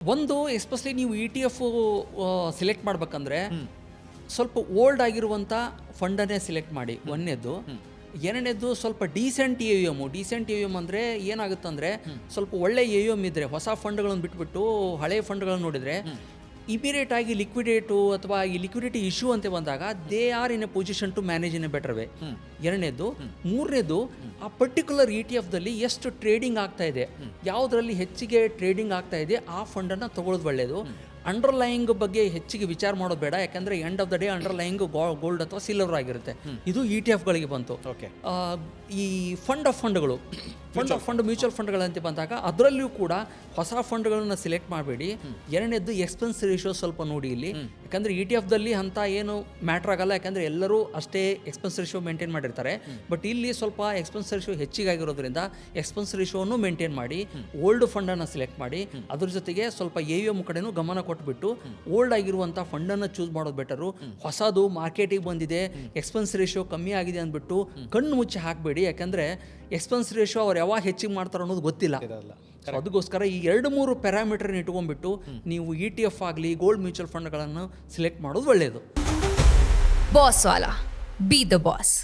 ಒಂದು ಎಸ್ಪೆಷಲಿ ನೀವು E T F select ಮಾಡ್ಬೇಕಂದ್ರೆ ಸ್ವಲ್ಪ ಓಲ್ಡ್ ಆಗಿರುವಂಥ ಫಂಡನ್ನೇ ಸಿಲೆಕ್ಟ್ ಮಾಡಿ. ಒಂದನೇದು. ಎರಡನೇದು ಸ್ವಲ್ಪ decent A U M. Decent A U M ಅಂದರೆ ಏನಾಗುತ್ತಂದರೆ ಸ್ವಲ್ಪ ಒಳ್ಳೆ ಎ ಯು ಎಮ್ ಇದ್ದರೆ, ಹೊಸ ಫಂಡ್ಗಳನ್ನು ಬಿಟ್ಬಿಟ್ಟು ಹಳೆ ಫಂಡ್ಗಳನ್ನು ನೋಡಿದರೆ ಇಮಿಡಿಯೇಟ್ ಆಗಿ ಲಿಕ್ವಿಡೇಟು ಅಥವಾ ಈ ಲಿಕ್ವಿಡಿಟಿ ಇಶ್ಯೂ ಅಂತ ಬಂದಾಗ they are in a position to manage in a better way. ಎರಡನೇದು. ಮೂರನೇದು, ಆ ಪರ್ಟಿಕ್ಯುಲರ್ ಇ ಟಿ ಎಫ್ದಲ್ಲಿ ಎಷ್ಟು ಟ್ರೇಡಿಂಗ್ ಆಗ್ತಾ ಇದೆ, ಯಾವುದರಲ್ಲಿ ಹೆಚ್ಚಿಗೆ ಟ್ರೇಡಿಂಗ್ ಆಗ್ತಾ ಇದೆ ಆ ಫಂಡನ್ನು ತಗೊಳ್ಳೋದು ಒಳ್ಳೆಯದು. ಅಂಡರ್ಲೈಯಿಂಗ್ ಬಗ್ಗೆ ಹೆಚ್ಚಿಗೆ ವಿಚಾರ ಮಾಡೋದು ಬೇಡ, ಯಾಕಂದರೆ end of the day underlying gold ಅಥವಾ ಸಿಲ್ವರ್ ಆಗಿರುತ್ತೆ. ಇದು ಇ ಟಿ ಎಫ್ಗಳಿಗೆ ಬಂತು. ಈ ಫಂಡ್ ಆಫ್ ಫಂಡ್ಗಳು, ಮ್ಯೂಚುವಲ್ ಫಂಡ್ಗಳಂತ ಬಂದಾಗ ಅದರಲ್ಲಿಯೂ ಕೂಡ ಹೊಸ ಫಂಡ್ಗಳನ್ನು ಸಿಲೆಕ್ಟ್ ಮಾಡಬೇಡಿ. ಎರಡನೇದು ಎಕ್ಸ್ಪೆನ್ಸ್ ರೇಷಿಯೋ ಸ್ವಲ್ಪ ನೋಡಿ ಇಲ್ಲಿ, ಯಾಕಂದರೆ ಇ ಟಿ ಎಫ್ದಲ್ಲಿ ಅಂತ ಏನು ಮ್ಯಾಟ್ರ್ ಆಗಲ್ಲ, ಯಾಕಂದರೆ ಎಲ್ಲರೂ ಅಷ್ಟೇ ಎಕ್ಸ್ಪೆನ್ಸ್ ರೇಷಿಯೋ ಮೇಂಟೈನ್ ಮಾಡಿರ್ತಾರೆ. ಬಟ್ ಇಲ್ಲಿ ಸ್ವಲ್ಪ ಎಕ್ಸ್ಪೆನ್ಸ್ ರೇಷಿಯೋ ಹೆಚ್ಚಿಗಾಗಿರೋದ್ರಿಂದ ಎಕ್ಸ್ಪೆನ್ಸ್ ರೇಷಿಯೋನು ಮೇಂಟೈನ್ ಮಾಡಿ ಓಲ್ಡ್ ಫಂಡನ್ನು ಸಿಲೆಕ್ಟ್ ಮಾಡಿ. ಅದ್ರ ಜೊತೆಗೆ ಸ್ವಲ್ಪ ಎ ಯು ಎಮ್ ಕಡೆನೂ ಗಮನ ಕೊಟ್ಬಿಟ್ಟು ಓಲ್ಡ್ ಆಗಿರುವಂಥ ಫಂಡನ್ನು ಚೂಸ್ ಮಾಡೋದು ಬೆಟರು. ಹೊಸದು ಮಾರ್ಕೆಟಿಗೆ ಬಂದಿದೆ, ಎಕ್ಸ್ಪೆನ್ಸ್ ರೇಷಿಯೋ ಕಮ್ಮಿ ಆಗಿದೆ ಅಂದ್ಬಿಟ್ಟು ಕಣ್ಣು ಮುಚ್ಚಿ ಹಾಕಬೇಡಿ, ಯಾಕಂದರೆ ಎಕ್ಸ್ಪೆನ್ಸ್ ರೇಷಿಯೋ ಅವ್ರು ಯಾವಾಗ ಹೆಚ್ಚಿಗೆ ಮಾಡ್ತಾರೆ ಅನ್ನೋದು ಗೊತ್ತಿಲ್ಲ. ಅದಕ್ಕೋಸ್ಕರ ಈ 2-3 ಪ್ಯಾರಾಮೀಟರ್ನ ಇಟ್ಕೊಂಡ್ಬಿಟ್ಟು ನೀವು ಇ ಟಿ ಎಫ್ ಆಗಲಿ ಗೋಲ್ಡ್ ಮ್ಯೂಚುವಲ್ ಫಂಡ್ಗಳನ್ನು ಸಿಲೆಕ್ಟ್ ಮಾಡೋದು ಒಳ್ಳೆಯದು. Boss Vala, B the boss.